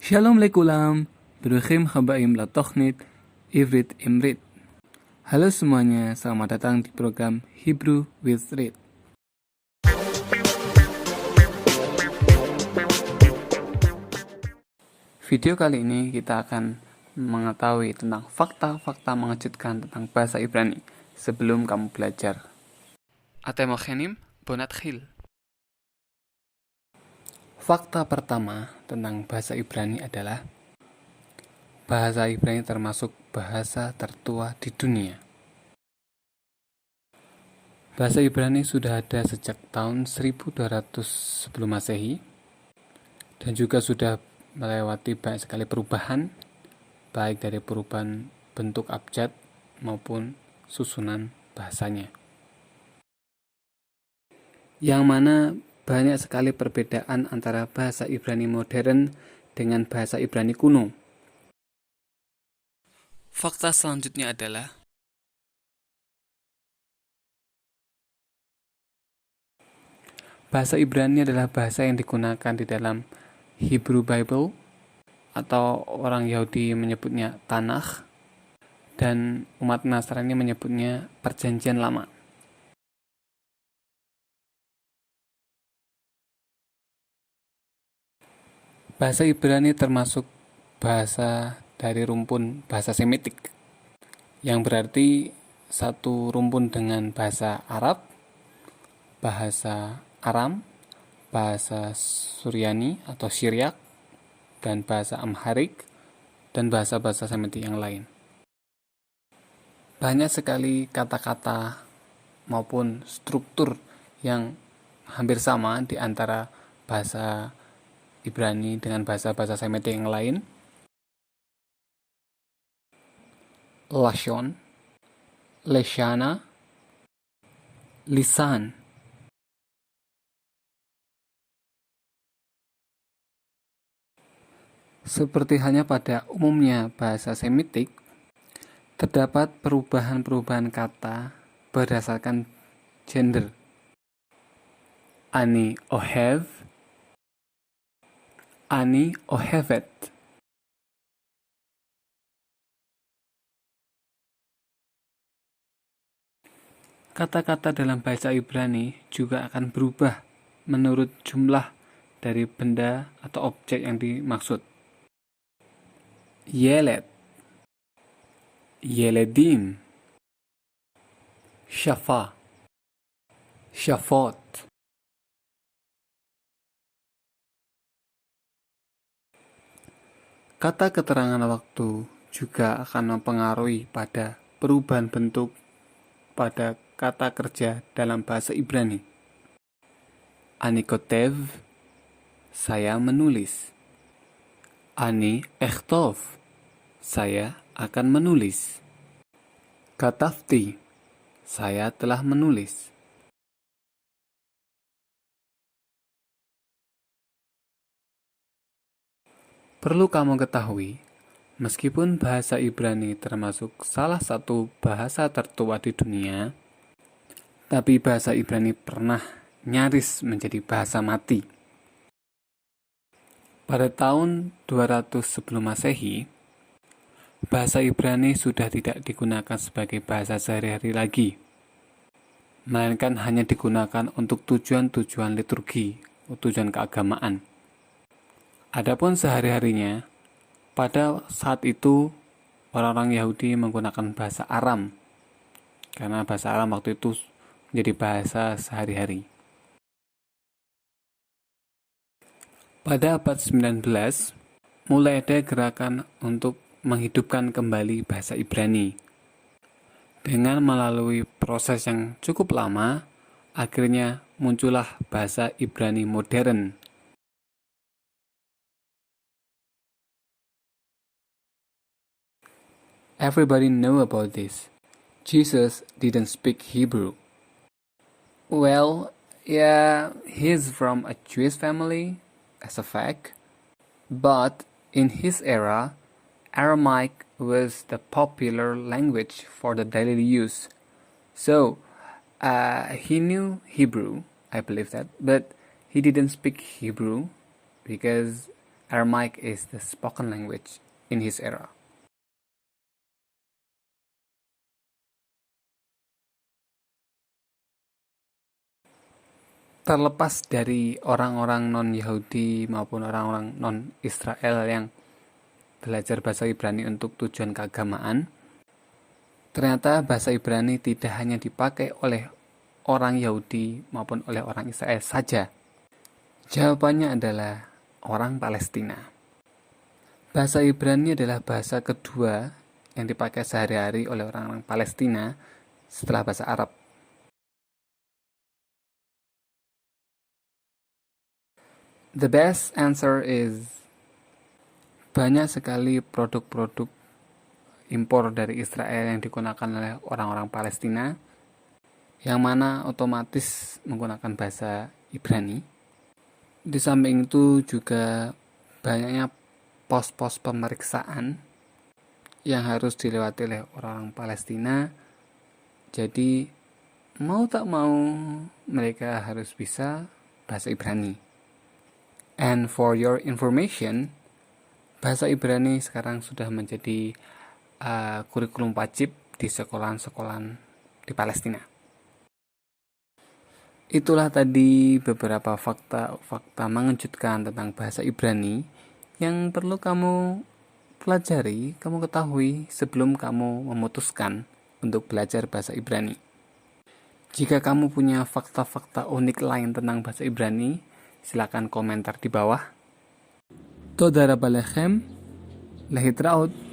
שלום לכולם, ברוכים הבאים לתוכנית עברית עם rit. Halo semuanya, selamat datang di program Hebrew with Rit. Video kali ini kita akan mengetahui tentang fakta-fakta mengejutkan tentang bahasa Ibrani sebelum kamu belajar. Atem mukhanim, bonatkhil. Fakta pertama tentang bahasa Ibrani adalah bahasa Ibrani termasuk bahasa tertua di dunia. Bahasa Ibrani sudah ada sejak tahun 1200 sebelum Masehi dan juga sudah melewati banyak sekali perubahan, baik dari perubahan bentuk abjad maupun susunan bahasanya. Yang mana banyak sekali perbedaan antara bahasa Ibrani modern dengan bahasa Ibrani kuno. Fakta selanjutnya adalah bahasa Ibrani adalah bahasa yang digunakan di dalam Hebrew Bible atau orang Yahudi menyebutnya Tanakh dan umat Nasrani menyebutnya Perjanjian Lama. Bahasa Ibrani termasuk bahasa dari rumpun bahasa Semitik, yang berarti satu rumpun dengan bahasa Arab, bahasa Aram, bahasa Suryani atau Syriak, dan bahasa Amharik, dan bahasa-bahasa Semitik yang lain. Banyak sekali kata-kata maupun struktur yang hampir sama di antara bahasa Ibrani dengan bahasa-bahasa Semitik yang lain. Lashon, Leshana, Lisan. Seperti halnya pada umumnya bahasa Semitik, terdapat perubahan-perubahan kata berdasarkan gender. Ani ohev, Ani ohevet. Kata-kata dalam bahasa Ibrani juga akan berubah menurut jumlah dari benda atau objek yang dimaksud. Yelet, Yeledim, Shafa, Shafot. Kata keterangan waktu juga akan mempengaruhi pada perubahan bentuk pada kata kerja dalam bahasa Ibrani. Ani kotev, saya menulis. Ani echtov, saya akan menulis. Katafti, saya telah menulis. Perlu kamu ketahui, meskipun bahasa Ibrani termasuk salah satu bahasa tertua di dunia, tapi bahasa Ibrani pernah nyaris menjadi bahasa mati. Pada tahun 200 sebelum Masehi, bahasa Ibrani sudah tidak digunakan sebagai bahasa sehari-hari lagi, melainkan hanya digunakan untuk tujuan-tujuan liturgi, tujuan keagamaan. Adapun sehari-harinya, pada saat itu orang-orang Yahudi menggunakan bahasa Aram, karena bahasa Aram waktu itu menjadi bahasa sehari-hari. Pada abad 19, mulai ada gerakan untuk menghidupkan kembali bahasa Ibrani. Dengan melalui proses yang cukup lama, akhirnya muncullah bahasa Ibrani modern. Everybody know about this. Jesus didn't speak Hebrew. Well, yeah, he's from a Jewish family, as a fact. But in his era, Aramaic was the popular language for the daily use. So, he knew Hebrew, I believe that, but he didn't speak Hebrew because Aramaic is the spoken language in his era. Terlepas dari orang-orang non-Yahudi maupun orang-orang non-Israel yang belajar bahasa Ibrani untuk tujuan keagamaan, ternyata bahasa Ibrani tidak hanya dipakai oleh orang Yahudi maupun oleh orang Israel saja. Jawabannya adalah orang Palestina. Bahasa Ibrani adalah bahasa kedua yang dipakai sehari-hari oleh orang-orang Palestina setelah bahasa Arab. The best answer is banyak sekali produk-produk impor dari Israel yang digunakan oleh orang-orang Palestina, yang mana otomatis menggunakan bahasa Ibrani. Di samping itu juga banyaknya pos-pos pemeriksaan yang harus dilewati oleh orang Palestina. Jadi mau tak mau mereka harus bisa bahasa Ibrani. And for your information, bahasa Ibrani sekarang sudah menjadi kurikulum wajib di sekolah-sekolah di Palestina. Itulah tadi beberapa fakta mengejutkan tentang bahasa Ibrani yang perlu kamu pelajari, kamu ketahui sebelum kamu memutuskan untuk belajar bahasa Ibrani. Jika kamu punya fakta-fakta unik lain tentang bahasa Ibrani, silakan komentar di bawah. Toda raba lechem, להתראות.